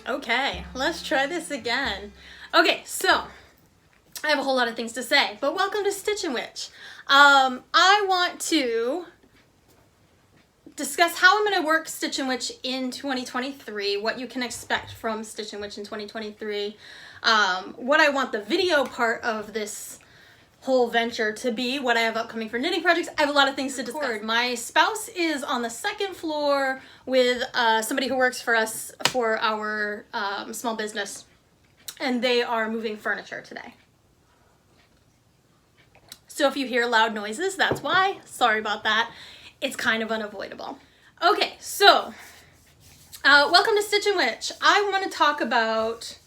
Okay, let's try this again. Okay, so I have a whole lot of things to say, but welcome to Stitch and Witch. I want to discuss how I'm going to work Stitch and Witch in 2023, what you can expect from Stitch and Witch in 2023, what I want the video part of this whole venture to be, what I have upcoming for knitting projects. I have a lot of things to discuss. My spouse is on the second floor with somebody who works for us for our small business, and they are moving furniture today. So if you hear loud noises, that's why. Sorry about that. It's kind of unavoidable. Okay, so welcome to Stitch and Witch. I want to talk about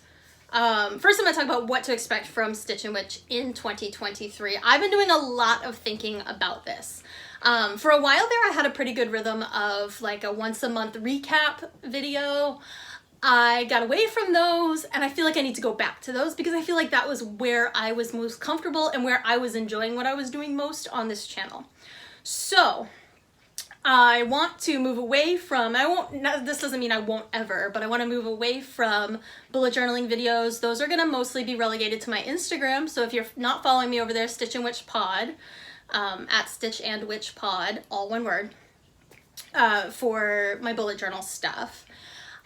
first I'm going to talk about what to expect from Stitch and Witch in 2023. I've been doing a lot of thinking about this. For a while there, I had a pretty good rhythm of like a once a month recap video. I got away from those, and I feel like I need to go back to those because I feel like that was where I was most comfortable and where I was enjoying what I was doing most on this channel. So I want to move away from, this doesn't mean I won't ever, but I want to move away from bullet journaling videos. Those are going to mostly be relegated to my Instagram. So if you're not following me over there, Stitch and Witch Pod, at Stitch and Witch Pod, all one word, for my bullet journal stuff.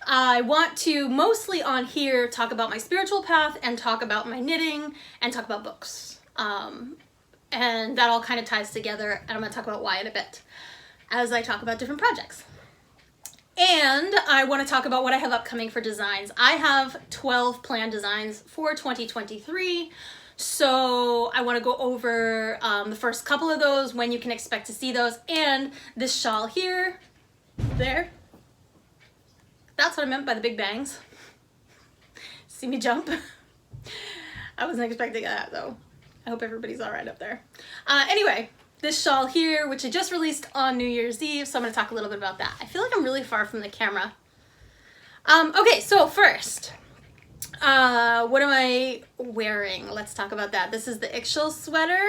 I want to mostly on here talk about my spiritual path and talk about my knitting and talk about books. And that all kind of ties together, and I'm going to talk about why in a bit as I talk about different projects. And I want to talk about what I have upcoming for designs. I have 12 planned designs for 2023. So I want to go over the first couple of those, when you can expect to see those, and this shawl here, there. That's what I meant by the big bangs. See me jump? I wasn't expecting that though. I hope everybody's all right up there. Anyway, this shawl here, which I just released on New Year's Eve, so I'm going to talk a little bit about that. I feel like I'm really far from the camera. Okay, so first, what am I wearing? Let's talk about that. This is the Ixchel sweater.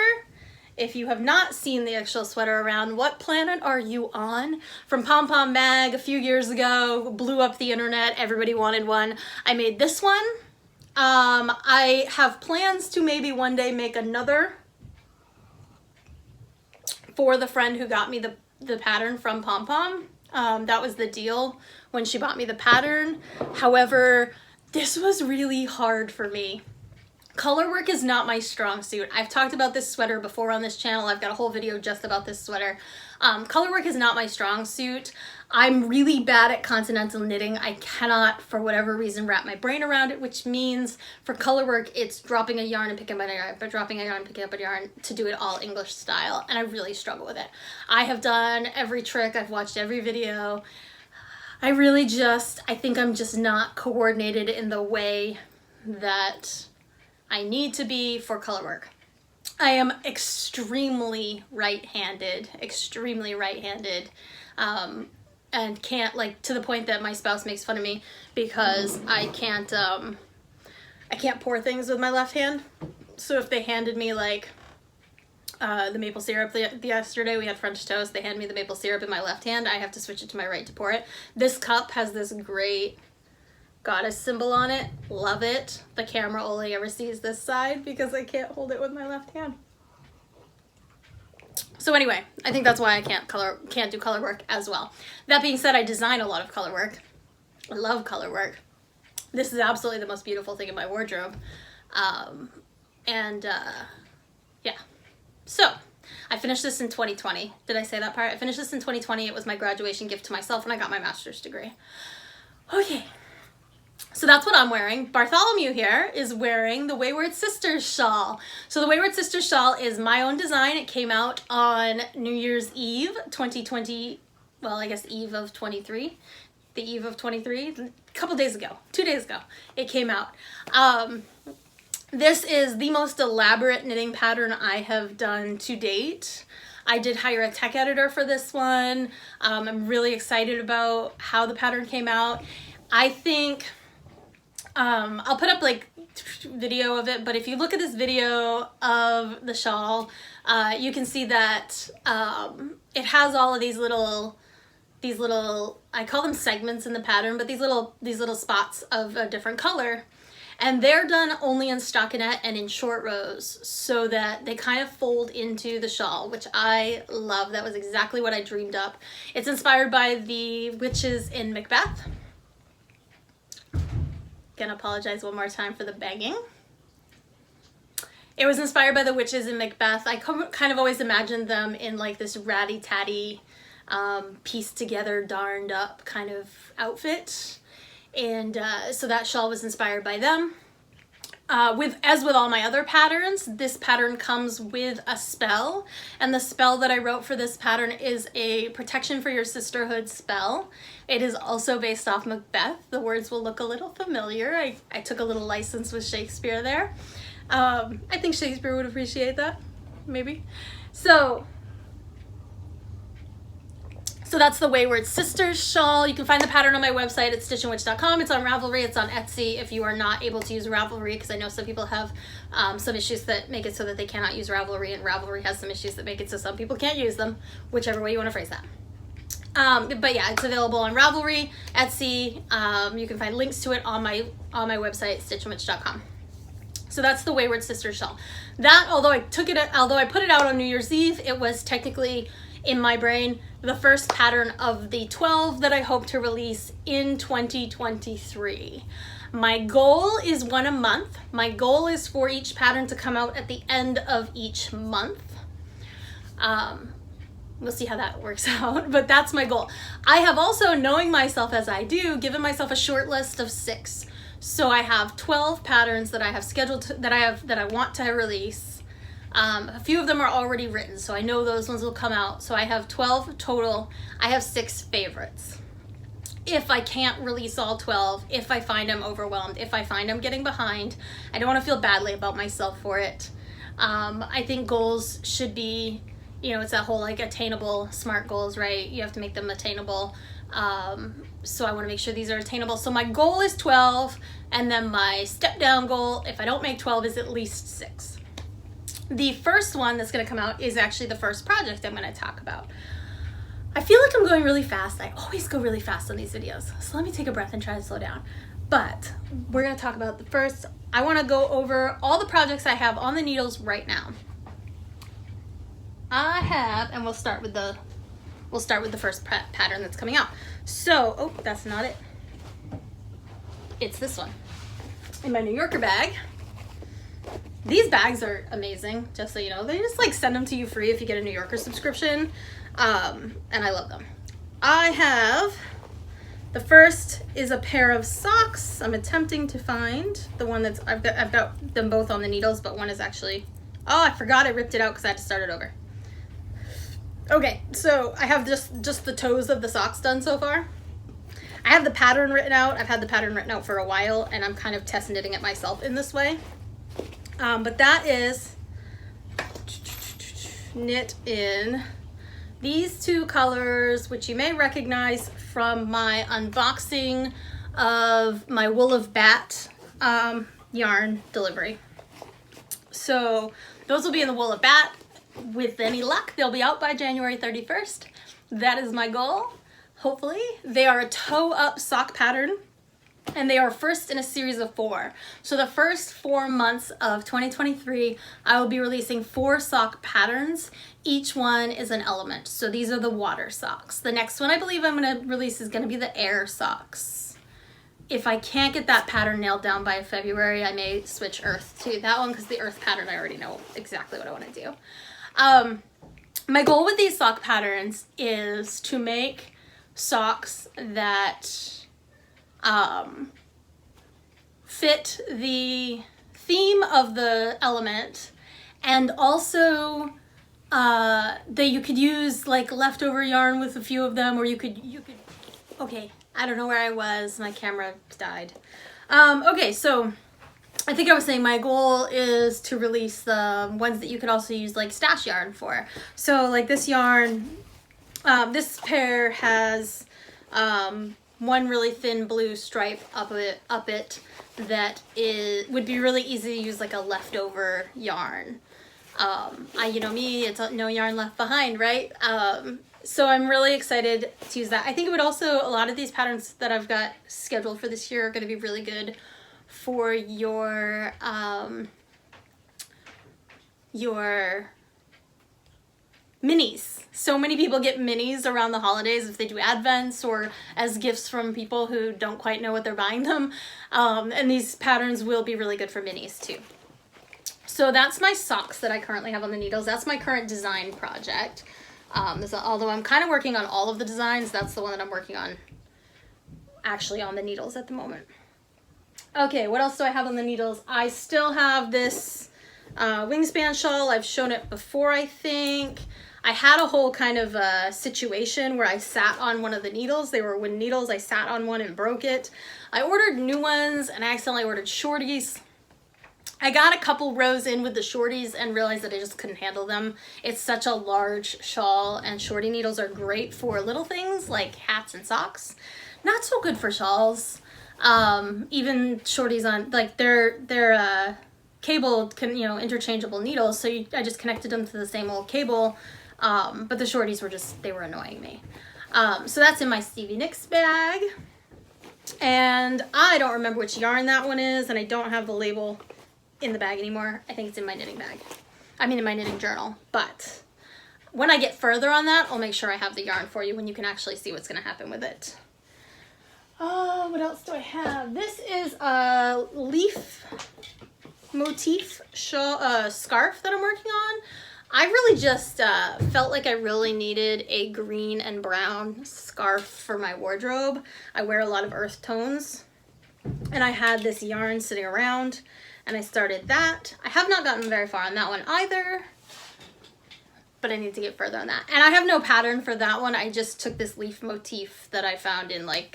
If you have not seen the Ixchel sweater around, what planet are you on? From Pom Pom Mag a few years ago, blew up the internet, everybody wanted one. I made this one. I have plans to maybe one day make another for the friend who got me the pattern from Pom Pom. That was the deal when she bought me the pattern. However, this was really hard for me. Color work is not my strong suit. I've talked about this sweater before on this channel. I've got a whole video just about this sweater. Color work is not my strong suit. I'm really bad at continental knitting. I cannot, for whatever reason, wrap my brain around it, which means for color work, it's dropping a yarn and picking up a yarn, but dropping a yarn and picking up a yarn to do it all English style, and I really struggle with it. I have done every trick. I've watched every video. I think I'm just not coordinated in the way that I need to be for color work. I am extremely right-handed, and can't, like, to the point that my spouse makes fun of me because I can't pour things with my left hand. So if they handed me, like, the maple syrup yesterday, we had French toast, they handed me the maple syrup in my left hand, I have to switch it to my right to pour it. This cup has this great goddess symbol on it. Love it. The camera only ever sees this side because I can't hold it with my left hand. So anyway, I think that's why I can't do color work as well. That being said, I design a lot of color work. I love color work. This is absolutely the most beautiful thing in my wardrobe. Yeah. So I finished this in 2020. Did I say that part? I finished this in 2020. It was my graduation gift to myself when I got my master's degree. Okay. So that's what I'm wearing. Bartholomew here is wearing the Wayward Sisters shawl. So the Wayward Sisters shawl is my own design. It came out on New Year's Eve 2020. Well, I guess eve of 23. The eve of 23. A couple days ago. 2 days ago. It came out. This is the most elaborate knitting pattern I have done to date. I did hire a tech editor for this one. I'm really excited about how the pattern came out. I think I'll put up like video of it, but if you look at this video of the shawl, you can see that it has all of these little these little, I call them segments in the pattern, but these little spots of a different color. And they're done only in stockinette and in short rows so that they kind of fold into the shawl, which I love. That was exactly what I dreamed up. It's inspired by the witches in Macbeth. Gonna apologize one more time for the banging. It was inspired by the witches in Macbeth. I kind of always imagined them in like this ratty-tatty, pieced together, darned up kind of outfit. And so that shawl was inspired by them. As with all my other patterns, this pattern comes with a spell. And the spell that I wrote for this pattern is a protection for your sisterhood spell. It is also based off Macbeth. The words will look a little familiar. I took a little license with Shakespeare there. I think Shakespeare would appreciate that, maybe. So that's the Wayward Sisters shawl. You can find the pattern on my website at stitchandwitch.com. It's on Ravelry, it's on Etsy if you are not able to use Ravelry, because I know some people have some issues that make it so that they cannot use Ravelry, and Ravelry has some issues that make it so some people can't use them, whichever way you want to phrase that. But yeah, it's available on Ravelry, Etsy. You can find links to it on my website, stitchandwitch.com. So that's the Wayward Sisters shawl. That, although I put it out on New Year's Eve, it was technically in my brain the first pattern of the 12 that I hope to release in 2023. My goal is one a month. My goal is for each pattern to come out at the end of each month. We'll see how that works out, but that's my goal. I have also, knowing myself as I do, given myself a short list of 6. So I have 12 patterns that I have scheduled that I want to release. A few of them are already written, so I know those ones will come out. So I have 12 total. I have 6 favorites. If I can't release all 12, if I find I'm overwhelmed, if I find I'm getting behind, I don't want to feel badly about myself for it. I think goals should be, it's that whole like attainable, SMART goals, right? You have to make them attainable. So I want to make sure these are attainable. So my goal is 12, and then my step down goal, if I don't make 12, is at least 6. The first one that's going to come out is actually the first project I'm going to talk about. I feel like I'm going really fast. I always go really fast on these videos. So let me take a breath and try to slow down. But we're going to talk about the first. I want to go over all the projects I have on the needles right now. I have, and we'll start with the first pattern that's coming out. So, oh, that's not it. It's this one. In my New Yorker bag. These bags are amazing, just so you know. They just like send them to you free if you get a New Yorker subscription. And I love them. I have, the first is a pair of socks. I'm attempting to find the one that's, I've got them both on the needles, but one is actually, oh, I forgot I ripped it out because I had to start it over. Okay, so I have just the toes of the socks done so far. I have the pattern written out. I've had the pattern written out for a while, and I'm kind of test knitting it myself in this way. But that is knit in these 2 colors, which you may recognize from my unboxing of my Wool of Bat yarn delivery. So those will be in the Wool of Bat. With any luck, they'll be out by January 31st. That is my goal, hopefully. They are a toe-up sock pattern, and they are first in a series of 4. So the first 4 months of 2023, I will be releasing 4 sock patterns. Each one is an element. So these are the water socks. The next one I believe I'm going to release is going to be the air socks. If I can't get that pattern nailed down by February, I may switch earth to that one, because the earth pattern, I already know exactly what I want to do. My goal with these sock patterns is to make socks that fit the theme of the element, and also that you could use like leftover yarn with a few of them, or you could okay, I don't know where I was, my camera died. Okay, so I think I was saying my goal is to release the ones that you could also use like stash yarn for. So like this yarn, this pair has one really thin blue stripe up it that would be really easy to use like a leftover yarn. You know me, it's no yarn left behind, right? So I'm really excited to use that. I think it would also, a lot of these patterns that I've got scheduled for this year are going to be really good for your minis. So many people get minis around the holidays if they do advents or as gifts from people who don't quite know what they're buying them. And these patterns will be really good for minis too. So that's my socks that I currently have on the needles. That's my current design project. Although I'm kind of working on all of the designs, that's the one that I'm working on actually on the needles at the moment. Okay, what else do I have on the needles? I still have this wingspan shawl. I've shown it before, I think. I had a whole kind of situation where I sat on one of the needles. They were wooden needles. I sat on one and broke it. I ordered new ones and I accidentally ordered shorties. I got a couple rows in with the shorties and realized that I just couldn't handle them. It's such a large shawl, and shorty needles are great for little things like hats and socks. Not so good for shawls. Even shorties on, like, they're cabled, interchangeable needles, so I just connected them to the same old cable, but the shorties were they were annoying me. So that's in my Stevie Nicks bag, and I don't remember which yarn that one is, and I don't have the label in the bag anymore. I think it's in my knitting bag. I mean in my knitting journal, but when I get further on that, I'll make sure I have the yarn for you when you can actually see what's going to happen with it. What else do I have? This is a leaf motif scarf that I'm working on. I really just felt like I really needed a green and brown scarf for my wardrobe. I wear a lot of earth tones, and I had this yarn sitting around, and I started that. I have not gotten very far on that one either, but I need to get further on that. And I have no pattern for that one. I just took this leaf motif that I found in, like,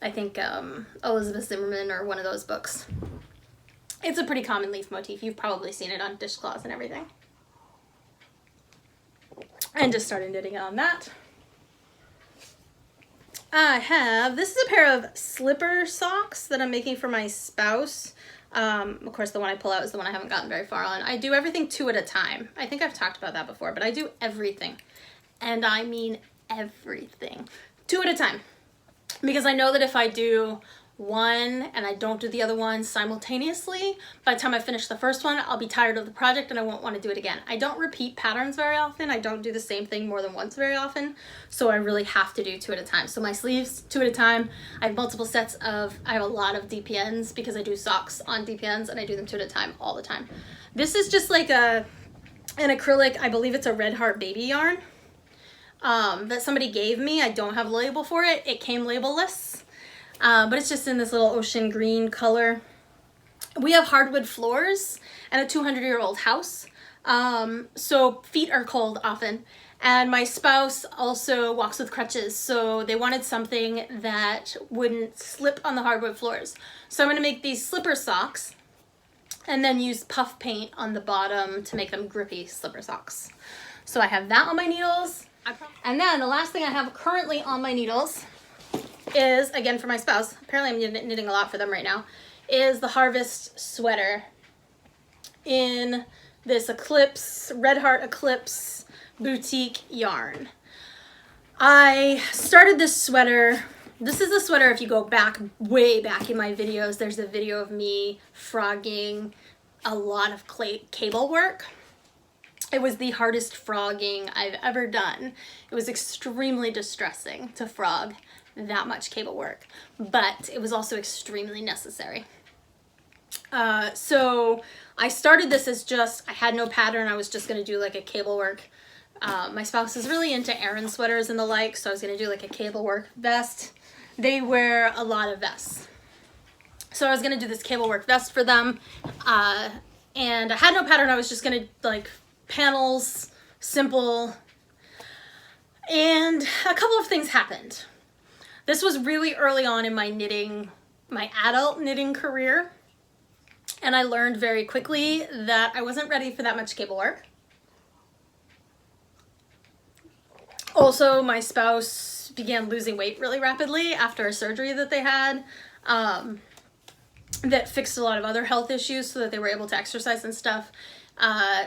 I think Elizabeth Zimmerman or one of those books. It's a pretty common leaf motif. You've probably seen it on dishcloths and everything. And just started knitting on that. This is a pair of slipper socks that I'm making for my spouse. Of course, the one I pull out is the one I haven't gotten very far on. I do everything 2 at a time. I think I've talked about that before, but I do everything. And I mean everything. 2 at a time. Because I know that if I do one and I don't do the other one simultaneously, by the time I finish the first one, I'll be tired of the project and I won't want to do it again. I don't repeat patterns very often. I don't do the same thing more than once very often. So I really have to do 2 at a time. So my sleeves, 2 at a time. I have multiple sets I have a lot of DPNs because I do socks on DPNs and I do them 2 at a time all the time. This is just like an acrylic, I believe it's a Red Heart baby yarn that somebody gave me. I don't have a label for it. It came labelless. But it's just in this little ocean green color. We have hardwood floors and a 200-year-old house, so feet are cold often. And my spouse also walks with crutches, so they wanted something that wouldn't slip on the hardwood floors. So I'm going to make these slipper socks and then use puff paint on the bottom to make them grippy slipper socks. So I have that on my needles. And then the last thing I have currently on my needles is, again for my spouse, apparently I'm knitting a lot for them right now, is the Harvest sweater in this Eclipse, Red Heart Eclipse boutique yarn. I started this sweater, this is the sweater, if you go back, way back in my videos, there's a video of me frogging a lot of cable work. It was the hardest frogging I've ever done. It was extremely distressing to frog that much cable work, but it was also extremely necessary. So I started this as I had no pattern. I was just going to do like a cable work. My spouse is really into Aran sweaters and the like, so I was going to do like a cable work vest. They wear a lot of vests. So I was going to do this cable work vest for them. And I had no pattern. I was just going to like panels, simple. And a couple of things happened. This was really early on in my adult knitting career, and I learned very quickly that I wasn't ready for that much cable work. Also, my spouse began losing weight really rapidly after a surgery that they had that fixed a lot of other health issues so that they were able to exercise and stuff.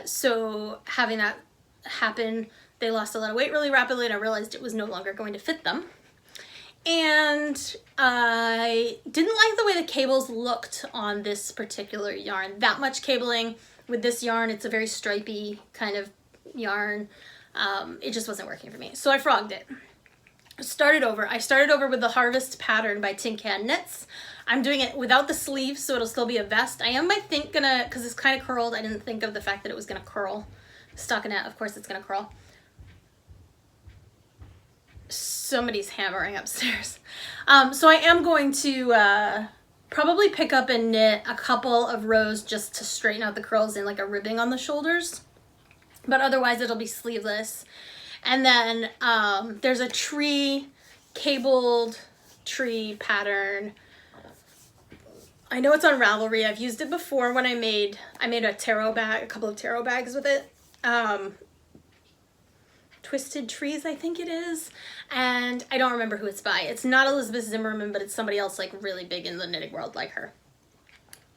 So having that happen They lost a lot of weight really rapidly, and I realized it was no longer going to fit them. And I didn't like the way the cables looked on this particular yarn. That much cabling with this yarn, it's a very stripy kind of yarn. It just wasn't working for me. So I frogged it. I started over with the Harvest pattern by Tin Can Knits. I'm doing it without the sleeves, so it'll still be a vest. I am, I think, gonna, because it's kind of curled, I didn't think of the fact that it was gonna curl. Stockinette, of course it's gonna curl. Somebody's hammering upstairs. So I am going to probably pick up and knit a couple of rows just to straighten out the curls and like a ribbing on the shoulders. But otherwise it'll be sleeveless. And then there's a tree, cabled tree pattern. I know it's on Ravelry. I've used it before when I made a tarot bag, a couple of tarot bags with it. Twisted Trees, I think it is. And I don't remember who it's by. It's not Elizabeth Zimmerman, but it's somebody else like really big in the knitting world like her.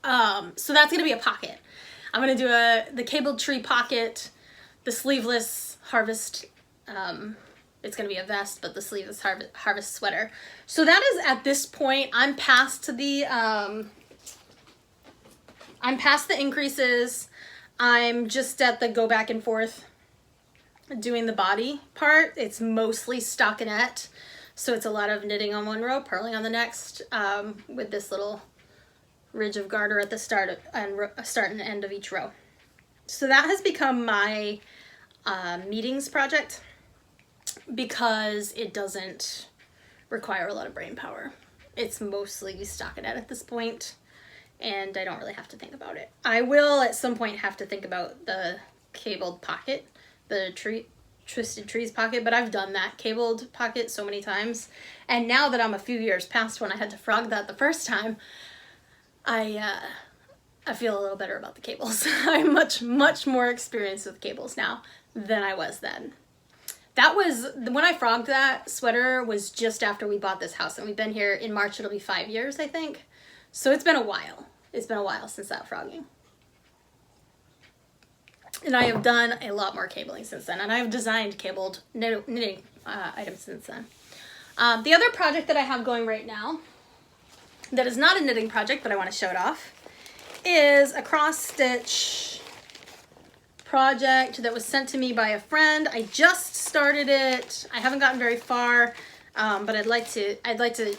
So that's going to be a pocket. I'm going to do the cabled tree pocket, the sleeveless Harvest. It's going to be a vest, but the sleeveless Harvest sweater. So that is, at this point, I'm past the increases. I'm just at the go back and forth doing the body part. It's mostly stockinette, so it's a lot of knitting on one row, purling on the next, with this little ridge of garter at the start and end of each row. So that has become my meetings project because it doesn't require a lot of brain power. It's mostly stockinette at this point, and I don't really have to think about it. I will at some point have to think about the cabled pocket, the Twisted Trees pocket, but I've done that cabled pocket so many times. And now that I'm a few years past when I had to frog that the first time, I feel a little better about the cables. I'm much more experienced with cables now than I was then. That was, when I frogged that sweater was just after we bought this house, and we've been here in March, it'll be 5 years, I think. So it's been a while. It's been a while since that frogging. And I have done a lot more cabling since then, and I have designed cabled knitting items since then. The other project that I have going right now, that is not a knitting project, but I want to show it off, is a cross-stitch project that was sent to me by a friend. I just started it. I haven't gotten very far, but I'd like to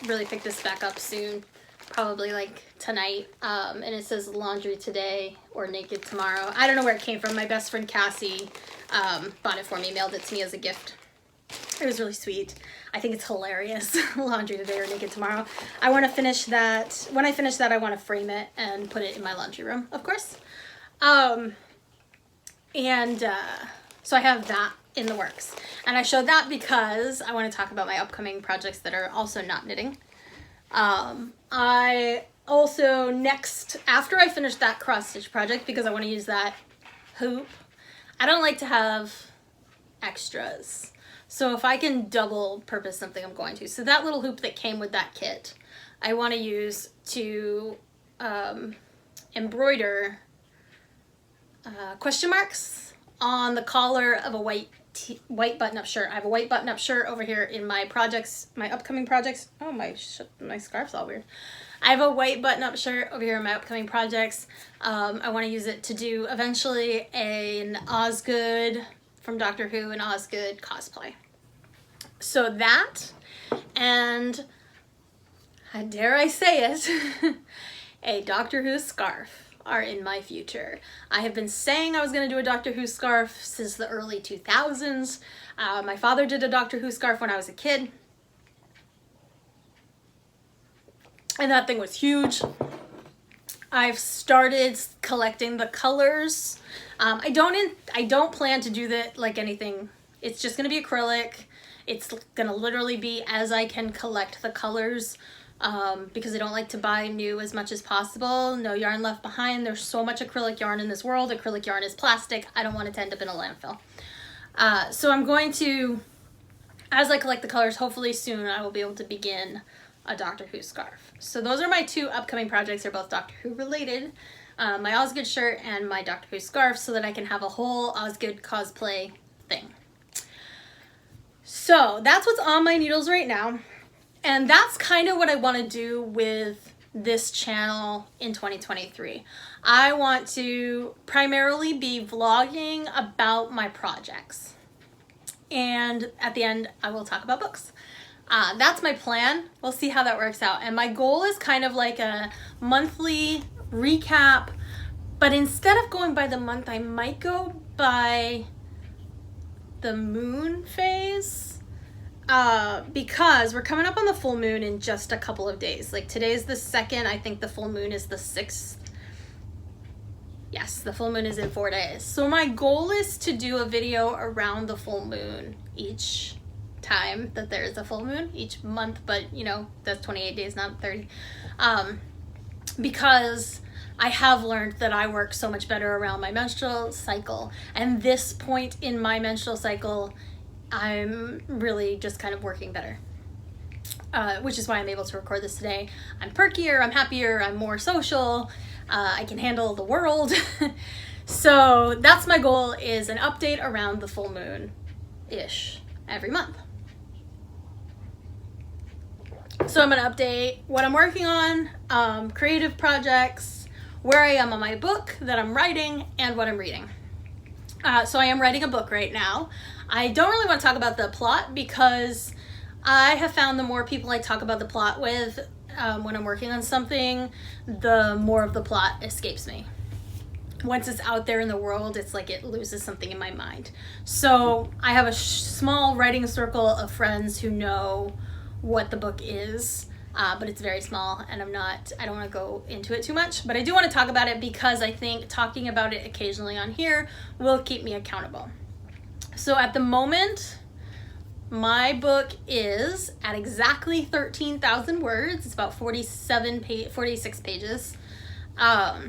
really pick this back up soon. Probably like tonight, and it says laundry today or naked tomorrow. I don't know where it came from. My best friend Cassie bought it for me, mailed it to me as a gift. It was really sweet. I think it's hilarious. Laundry today or naked tomorrow. I want to finish that. When I finish that, I want to frame it and put it in my laundry room, of course. So I have that in the works, and I showed that because I want to talk about my upcoming projects that are also not knitting. I also after I finish that cross stitch project, because I want to use that hoop, I don't like to have extras. So if I can double purpose something, I'm going to. So that little hoop that came with that kit, I want to use to embroider question marks on the collar of a white button-up shirt. I have a white button-up shirt over here in my projects, my upcoming projects. Oh, my scarf's all weird. I have a white button-up shirt over here in my upcoming projects. I want to use it to do eventually an Osgood from Doctor Who and Osgood cosplay. So that, and dare I say it, a Doctor Who scarf are in my future. I have been saying I was going to do a Doctor Who scarf since the early 2000s. My father did a Doctor Who scarf when I was a kid, and that thing was huge. I've started collecting the colors. I don't plan to do that like anything. It's just going to be acrylic. It's going to literally be as I can collect the colors. Because I don't like to buy new as much as possible. No yarn left behind. There's so much acrylic yarn in this world. Acrylic yarn is plastic. I don't want it to end up in a landfill. So I'm going to, as I collect the colors, hopefully soon I will be able to begin a Doctor Who scarf. So those are my two upcoming projects. They're both Doctor Who related. My Osgood shirt and my Doctor Who scarf, so that I can have a whole Osgood cosplay thing. So that's what's on my needles right now. And that's kind of what I want to do with this channel in 2023. I want to primarily be vlogging about my projects. And at the end, I will talk about books. That's my plan. We'll see how that works out. And my goal is kind of like a monthly recap, but instead of going by the month, I might go by the moon phase, because we're coming up on the full moon in just a couple of days. Like today's the 2nd, I think the full moon is the 6th. Yes, the full moon is in 4 days. So my goal is to do a video around the full moon each time that there is a full moon, each month, but you know, that's 28 days, not 30. Because I have learned that I work so much better around my menstrual cycle, and this point in my menstrual cycle, I'm really just kind of working better. Which is why I'm able to record this today. I'm perkier, I'm happier, I'm more social, I can handle the world. So that's my goal, is an update around the full moon-ish every month. So I'm gonna update what I'm working on, creative projects, where I am on my book that I'm writing, and what I'm reading. So I am writing a book right now. I don't really want to talk about the plot because I have found the more people I talk about the plot with when I'm working on something, the more of the plot escapes me. Once it's out there in the world, it's like it loses something in my mind. So I have a small writing circle of friends who know what the book is, but it's very small, and I don't want to go into it too much, but I do want to talk about it because I think talking about it occasionally on here will keep me accountable. So at the moment, my book is at exactly 13,000 words. It's about 46 pages. I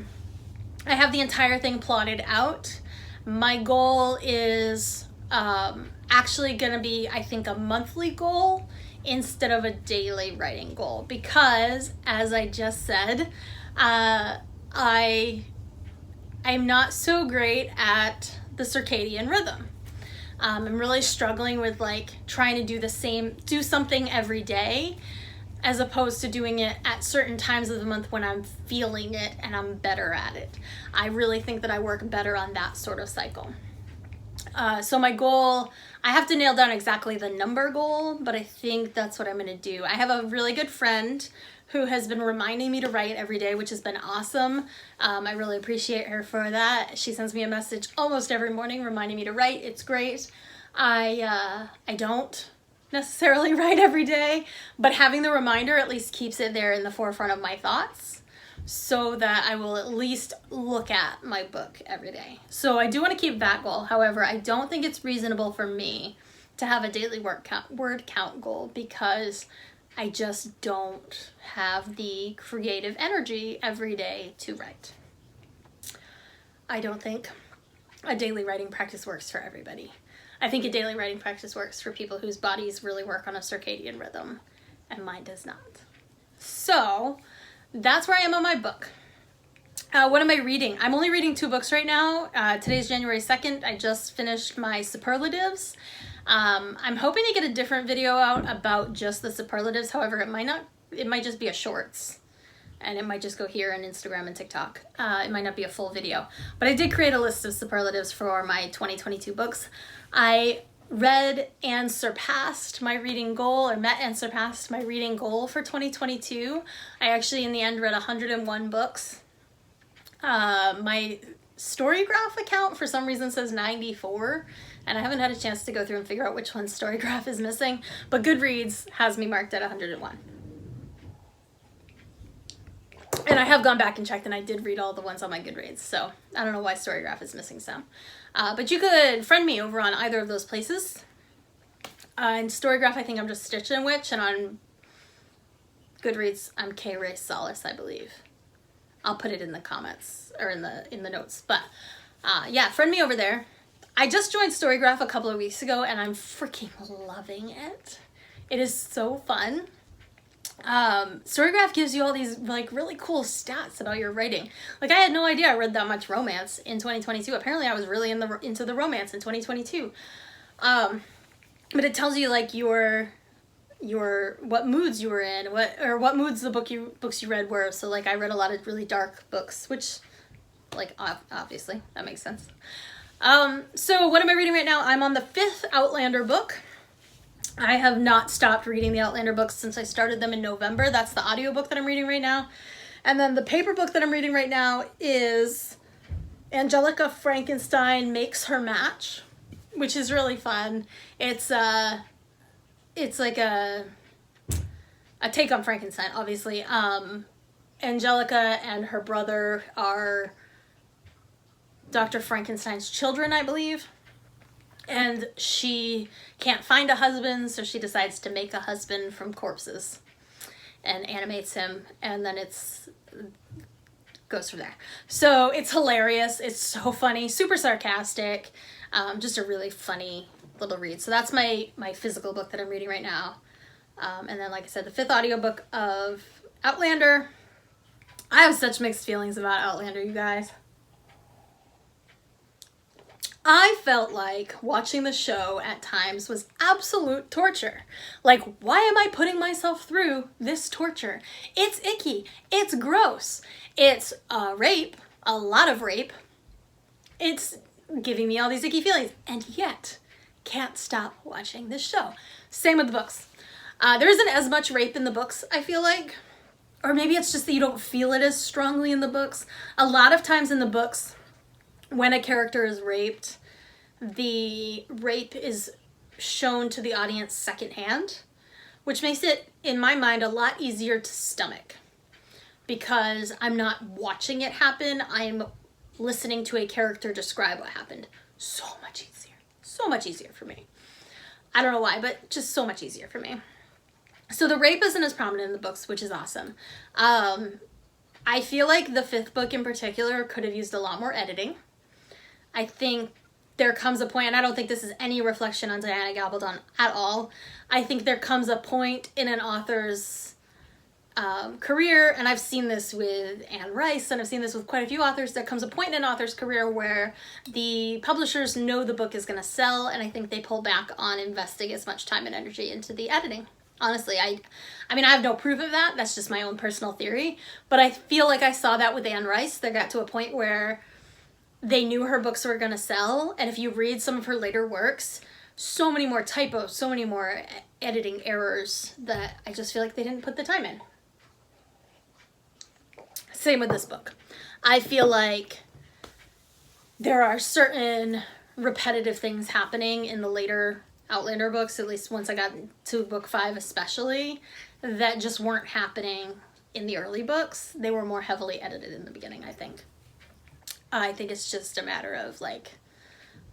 have the entire thing plotted out. My goal is actually going to be, I think, a monthly goal instead of a daily writing goal, because as I just said, I'm not so great at the circadian rhythm. I'm really struggling with like trying to do something every day, as opposed to doing it at certain times of the month when I'm feeling it and I'm better at it. I really think that I work better on that sort of cycle. So my goal, I have to nail down exactly the number goal, but I think that's what I'm going to do. I have a really good friend who has been reminding me to write every day, which has been awesome. I really appreciate her for that. She sends me a message almost every morning reminding me to write. It's great. I don't necessarily write every day, but having the reminder at least keeps it there in the forefront of my thoughts, so that I will at least look at my book every day. So I do want to keep that goal. However, I don't think it's reasonable for me to have a daily word count goal, because I just don't have the creative energy every day to write. I don't think a daily writing practice works for everybody. I think a daily writing practice works for people whose bodies really work on a circadian rhythm, and mine does not. So that's where I am on my book. What am I reading? I'm only reading 2 books right now. Today's January 2nd. I just finished my superlatives. I'm hoping to get a different video out about just the superlatives. However, it might just be a shorts, and it might just go here on Instagram and TikTok. It might not be a full video, but I did create a list of superlatives for my 2022 books. I read and surpassed my reading goal, or met and surpassed my reading goal for 2022. I actually in the end read 101 books. My Storygraph account for some reason says 94, and I haven't had a chance to go through and figure out which one Storygraph is missing, but Goodreads has me marked at 101. And I have gone back and checked, and I did read all the ones on my Goodreads, so I don't know why Storygraph is missing some. But you could friend me over on either of those places. In Storygraph, I think I'm just Stitch and Witch, and on Goodreads, I'm Katrina Ray-Saulis, I believe. I'll put it in the comments, or in the notes, but yeah, friend me over there. I just joined Storygraph a couple of weeks ago, and I'm freaking loving it. It is so fun. Storygraph gives you all these like really cool stats about your writing. Like I had no idea I read that much romance in 2022. Apparently I was really into the romance in 2022. but it tells you like your what moods you were in, what moods the books you read were. So like I read a lot of really dark books, which like obviously that makes sense. So what am I reading right now? I'm on the 5th Outlander book. I have not stopped reading the Outlander books since I started them in November. That's the audiobook that I'm reading right now. And then the paper book that I'm reading right now is Angelica Frankenstein Makes Her Match, which is really fun. It's like a take on Frankenstein, obviously. Angelica and her brother are Dr. Frankenstein's children, I believe. And she can't find a husband, so she decides to make a husband from corpses and animates him, and then goes from there. So it's hilarious. It's so funny, super sarcastic, just a really funny little read. So that's my physical book that I'm reading right now. And then, like I said, the 5th audiobook of Outlander. I have such mixed feelings about Outlander, you guys. I felt like watching the show at times was absolute torture. Like, why am I putting myself through this torture? It's icky. It's gross. It's rape, a lot of rape. It's giving me all these icky feelings, and yet can't stop watching this show. Same with the books. There isn't as much rape in the books, I feel like. Or maybe it's just that you don't feel it as strongly in the books. A lot of times in the books, when a character is raped, the rape is shown to the audience secondhand, which makes it, in my mind, a lot easier to stomach. Because I'm not watching it happen, I'm listening to a character describe what happened. So much easier. So much easier for me. I don't know why, but just so much easier for me. So the rape isn't as prominent in the books, which is awesome. I feel like the 5th book in particular could have used a lot more editing. I think there comes a point, and I don't think this is any reflection on Diana Gabaldon at all. I think there comes a point in an author's career, and I've seen this with Anne Rice, and I've seen this with quite a few authors. There comes a point in an author's career where the publishers know the book is going to sell, and I think they pull back on investing as much time and energy into the editing. Honestly, I mean, I have no proof of that. That's just my own personal theory. But I feel like I saw that with Anne Rice. They got to a point where they knew her books were going to sell. And if you read some of her later works, so many more typos, so many more editing errors that I just feel like they didn't put the time in. Same with this book. I feel like there are certain repetitive things happening in the later Outlander books, at least once I got to book 5 especially, that just weren't happening in the early books. They were more heavily edited in the beginning, I think. I think it's just a matter of like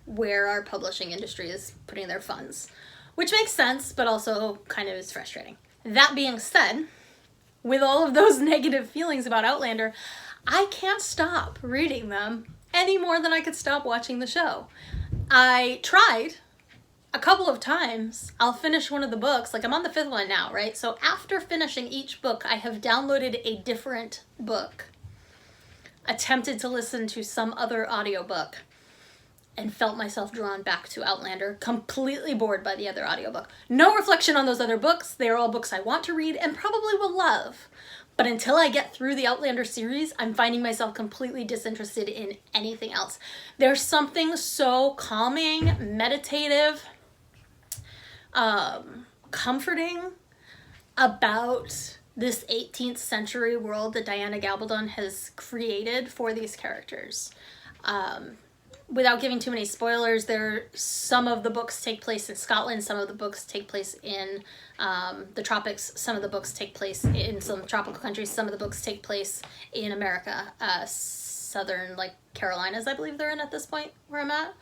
where our publishing industry is putting their funds, which makes sense, but also kind of is frustrating. That being said, with all of those negative feelings about Outlander, I can't stop reading them any more than I could stop watching the show. I tried a couple of times. I'll finish one of the books, like I'm on the 5th one now, right? So after finishing each book, I have downloaded a different book, attempted to listen to some other audiobook, and felt myself drawn back to Outlander, completely bored by the other audiobook. No reflection on those other books. They are all books I want to read and probably will love. But until I get through the Outlander series, I'm finding myself completely disinterested in anything else. There's something so calming, meditative, comforting about this 18th century world that Diana Gabaldon has created for these characters. Without giving too many spoilers, some of the books take place in Scotland, some of the books take place in the tropics, some of the books take place in some tropical countries, some of the books take place in America, southern, like Carolinas, I believe they're in at this point where I'm at.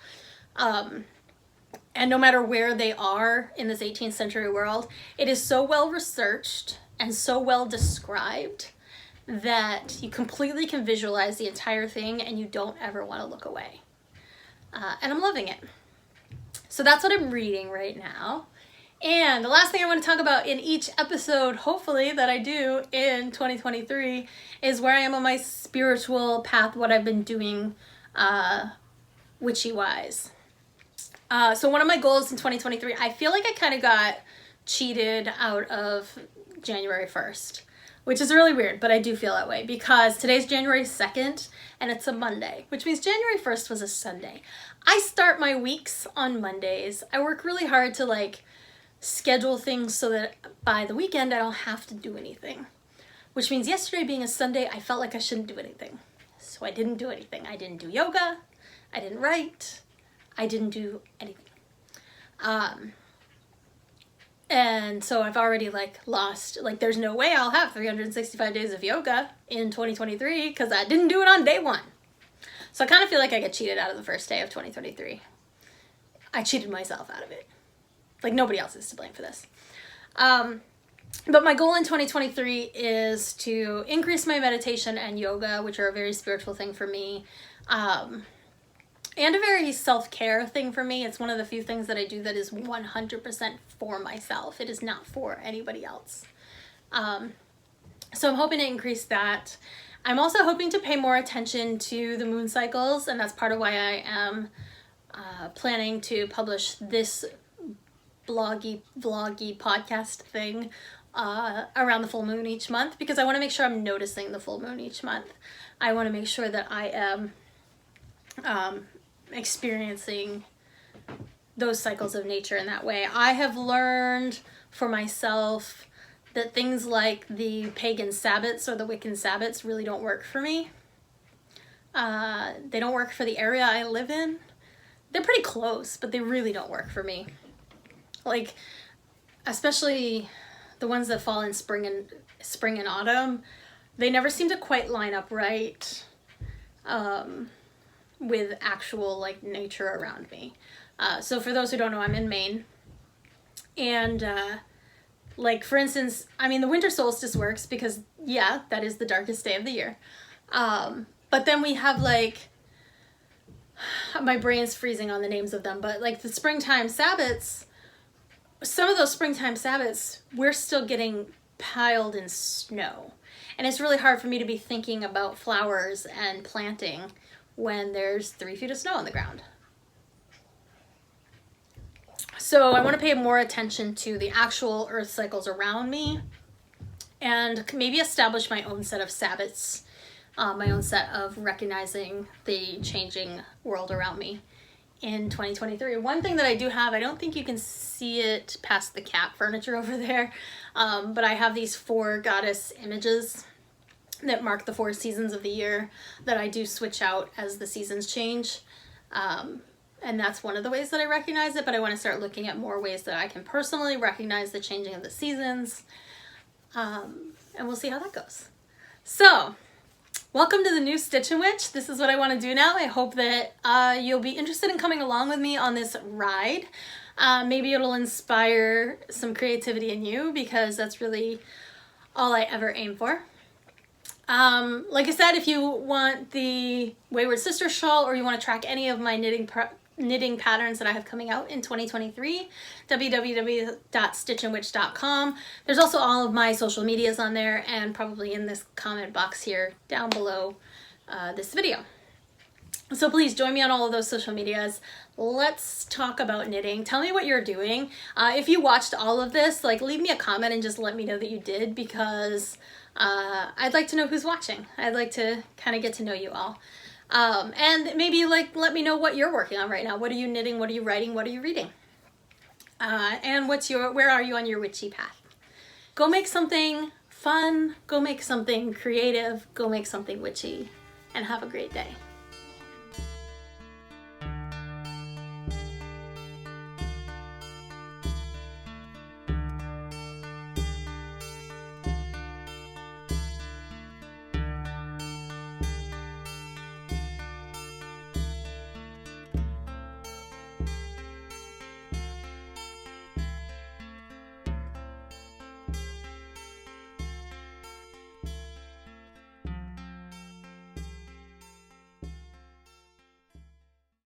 And no matter where they are in this 18th century world, it is so well researched and so well described that you completely can visualize the entire thing and you don't ever want to look away. And I'm loving it. So that's what I'm reading right now. And the last thing I want to talk about in each episode, hopefully, that I do in 2023 is where I am on my spiritual path, what I've been doing witchy-wise. So one of my goals in 2023, I feel like I kind of got cheated out of January 1st, which is really weird, but I do feel that way because today's January 2nd and it's a Monday, which means January 1st was a Sunday. I start my weeks on Mondays. I work really hard to like schedule things so that by the weekend I don't have to do anything, which means yesterday being a Sunday, I felt like I shouldn't do anything. So I didn't do anything. I didn't do yoga. I didn't write. I didn't do anything. And so I've already like lost, like there's no way I'll have 365 days of yoga in 2023 because I didn't do it on day one. So I kind of feel like I get cheated out of the first day of 2023. I cheated myself out of it. Like nobody else is to blame for this. But my goal in 2023 is to increase my meditation and yoga, which are a very spiritual thing for me. And a very self-care thing for me. It's one of the few things that I do that is 100% for myself. It is not for anybody else. So I'm hoping to increase that. I'm also hoping to pay more attention to the moon cycles, and that's part of why I am planning to publish this vloggy podcast thing around the full moon each month, because I want to make sure I'm noticing the full moon each month. I want to make sure that I am experiencing those cycles of nature in that way. I have learned for myself that things like the pagan Sabbats or the Wiccan Sabbats really don't work for me. They don't work for the area I live in. They're pretty close, but they really don't work for me. Like, especially the ones that fall in spring and autumn, they never seem to quite line up right with actual like nature around me. So for those who don't know, I'm in Maine, and like for instance, I mean the winter solstice works because yeah, that is the darkest day of the year. But then we have like, my brain's freezing on the names of them, but like the springtime Sabbats, some of those springtime Sabbats, we're still getting piled in snow. And it's really hard for me to be thinking about flowers and planting when there's 3 feet of snow on the ground. So I want to pay more attention to the actual earth cycles around me and maybe establish my own set of Sabbats, my own set of recognizing the changing world around me in 2023. One thing that I do have, I don't think you can see it past the cat furniture over there, but I have these 4 goddess images that mark the 4 seasons of the year that I do switch out as the seasons change. And that's one of the ways that I recognize it, but I want to start looking at more ways that I can personally recognize the changing of the seasons. And we'll see how that goes. So, welcome to the new Stitchin' Witch. This is what I want to do now. I hope that you'll be interested in coming along with me on this ride. Maybe it'll inspire some creativity in you, because that's really all I ever aim for. Like I said, if you want the Wayward Sister shawl, or you want to track any of my knitting patterns that I have coming out in 2023, www.stitchandwitch.com. There's also all of my social medias on there, and probably in this comment box here down below this video. So please join me on all of those social medias. Let's talk about knitting. Tell me what you're doing. If you watched all of this, like, leave me a comment and just let me know that you did, because I'd like to know who's watching. I'd like to kind of get to know you all. And maybe like let me know what you're working on right now. What are you knitting? What are you writing? What are you reading? And where are you on your witchy path? Go make something fun. Go make something creative. Go make something witchy, and have a great day.